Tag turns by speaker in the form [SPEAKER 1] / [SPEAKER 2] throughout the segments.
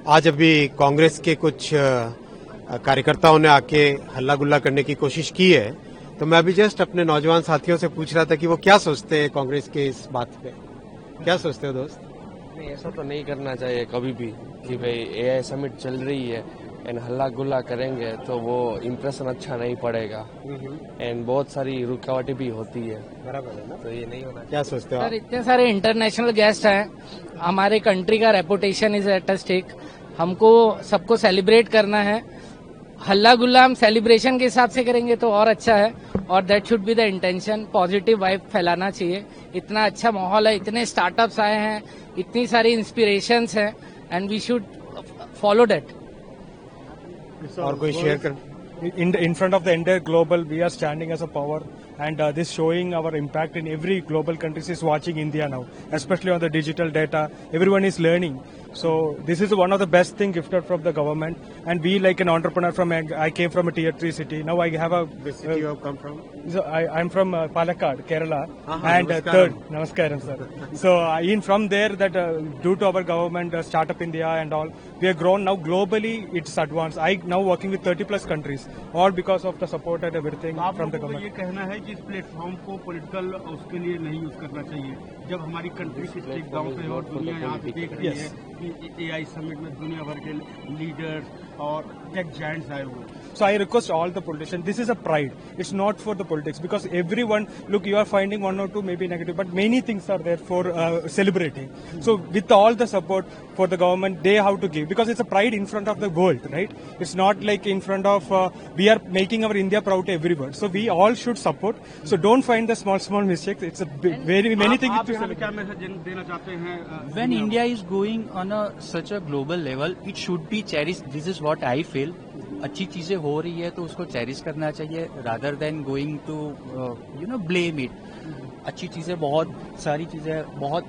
[SPEAKER 1] आज अभी कांग्रेस के कुछ कार्यकर्ताओं ने आके हल्ला गुल्ला करने की कोशिश की है, तो मैं अभी जस्ट अपने नौजवान साथियों से पूछ रहा था कि वो क्या सोचते हैं कांग्रेस के इस बात पे। क्या सोचते हो दोस्त?
[SPEAKER 2] नहीं, ऐसा तो नहीं करना चाहिए कभी भी कि भाई एआई समिट चल रही है एंड हल्ला गुल्ला करेंगे तो वो इम्प्रेशन अच्छा नहीं पड़ेगा एंड बहुत सारी रुकावटें भी होती है।
[SPEAKER 1] बराबर है ना?
[SPEAKER 2] तो ये नहीं होना।
[SPEAKER 1] क्या सोचते हो
[SPEAKER 3] सर,
[SPEAKER 1] आप?
[SPEAKER 3] इतने सारे इंटरनेशनल गेस्ट हैं, हमारे कंट्री का reputation is at a stake. हमको सबको सेलिब्रेट करना है। हल्ला गुल्ला हम सेलिब्रेशन के हिसाब से करेंगे तो और अच्छा है, और that should be the intention. Positive vibe फैलाना चाहिए। इतना अच्छा माहौल है, इतने स्टार्टअप्स आए हैं, इतनी सारी इंस्पिरेशंस हैं, and we should follow that.
[SPEAKER 1] और कोई शेयर कर?
[SPEAKER 4] In front of the entire global, we are standing as a power, and this showing our impact in every global countries is watching India now, especially on the digital data. Everyone is learning. So this is one of the best thing gifted from the government. And we, like an entrepreneur I came from a tier 3 city. Now I have a.
[SPEAKER 1] Which city you have come from?
[SPEAKER 4] So I'm from Palakkad, Kerala, and
[SPEAKER 1] Namaskaram.
[SPEAKER 4] third, Namaskaram, sir. So in from there, that due to our government, Startup India and all, we have grown now globally. It's advanced. I now working with 30 plus countries, all because of the support and everything from the government.
[SPEAKER 5] ये कहना है कि इस platform को political उसके लिए नहीं use करना चाहिए, जब हमारी कंट्री से स्टेक डाउन पे और दुनिया यहाँ पे देख रही है कि एआई समिट में दुनिया भर के लीडर्स और टेक जायंट्स आए हुए हैं।
[SPEAKER 4] So I request all the politicians, this is a pride. It's not for the politics, because everyone, look, you are finding one or two maybe negative, but many things are there for celebrating. So with all the support for the government, they have to give, because it's a pride in front of the world, right? It's not like in front of, we are making our India proud to everyone. So we all should support. So don't find the small mistakes. It's a very many things
[SPEAKER 5] आप
[SPEAKER 4] to
[SPEAKER 5] यहाँ पे
[SPEAKER 4] celebrate.
[SPEAKER 5] क्या message देना चाहते हैं?
[SPEAKER 6] When India is going on such a global level, it should be cherished. This is what I feel. अच्छी चीजें हो रही है तो उसको चेरिश करना चाहिए, rather than going to blame it. अच्छी चीजें, बहुत सारी चीजें, बहुत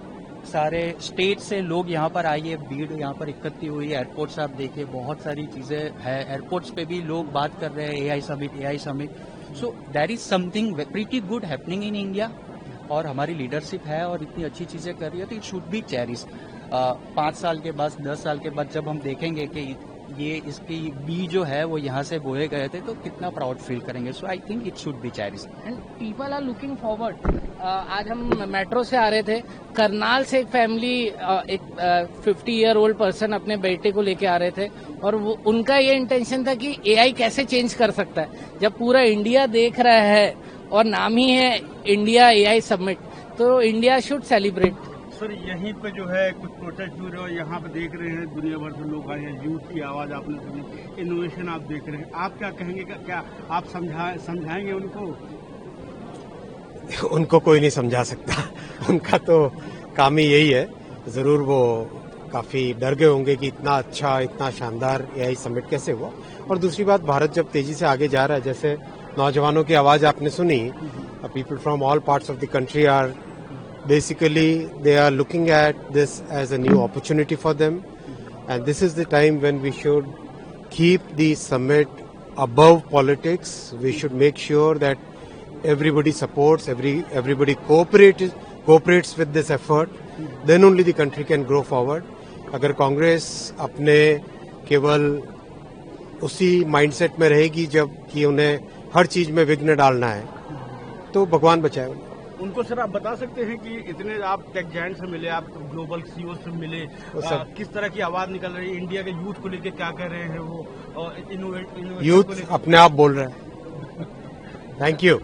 [SPEAKER 6] सारे स्टेट से लोग यहाँ पर आए, भीड़ यहाँ पर इकट्ठी हुई है। एयरपोर्ट्स आप देखिए, बहुत सारी चीजें है। एयरपोर्ट्स पे भी लोग बात कर रहे हैं AI summit. So that is something pretty good happening in India, और हमारी लीडरशिप है और इतनी अच्छी चीजें कर रही है तो इट शुड बी चेरिश। 5 साल के बाद, 10 साल के बाद जब हम देखेंगे कि ये इसकी बीज जो है वो यहाँ से बोए गए थे, तो कितना प्राउड फील करेंगे। So I think it should be cherish
[SPEAKER 3] and people are looking forward. आज हम मेट्रो से आ रहे थे, करनाल से एक फैमिली, एक 50 ईयर ओल्ड पर्सन अपने बेटे को लेके आ रहे थे, और उनका ये इंटेंशन था कि एआई कैसे चेंज कर सकता है। जब पूरा इंडिया देख रहा है और नाम ही है इंडिया एआई समिट, तो इंडिया शुड सेलिब्रेट।
[SPEAKER 5] सर, यहीं पे जो है कुछ प्रोटेस्ट हो रहे हैं, यहाँ पे देख रहे हैं दुनिया भर से लोग आए हैं, यूथ की आवाज आपने सुनी, इनोवेशन आप देख रहे हैं, आप क्या कहेंगे? क्या आप समझाएंगे उनको?
[SPEAKER 1] उनको कोई नहीं समझा सकता। उनका तो काम ही यही है। जरूर वो काफी डर गए होंगे कि इतना अच्छा, इतना शानदार एआई समिट कैसे हुआ। और दूसरी बात, भारत जब तेजी से आगे जा रहा है, जैसे नौजवानों की आवाज आपने सुनी, people from all parts of the country are basically they are looking at this as a new opportunity for them, and this is the time when we should keep the summit above politics. We should make sure that everybody supports, everybody cooperates with this effort. Then only the country can grow forward. अगर कांग्रेस अपने केवल उसी mindset में रहेगी जब कि उन्हें हर चीज में विघ्न डालना है, तो भगवान बचाए।
[SPEAKER 5] उनको सर आप बता सकते हैं कि इतने आप टेक जायंट से मिले, आप ग्लोबल सीईओ से मिले, किस तरह की आवाज निकल रही है, इंडिया के यूथ को लेकर क्या कह रहे हैं वो, और
[SPEAKER 1] यूथ अपने आप बोल रहे हैं। Thank you.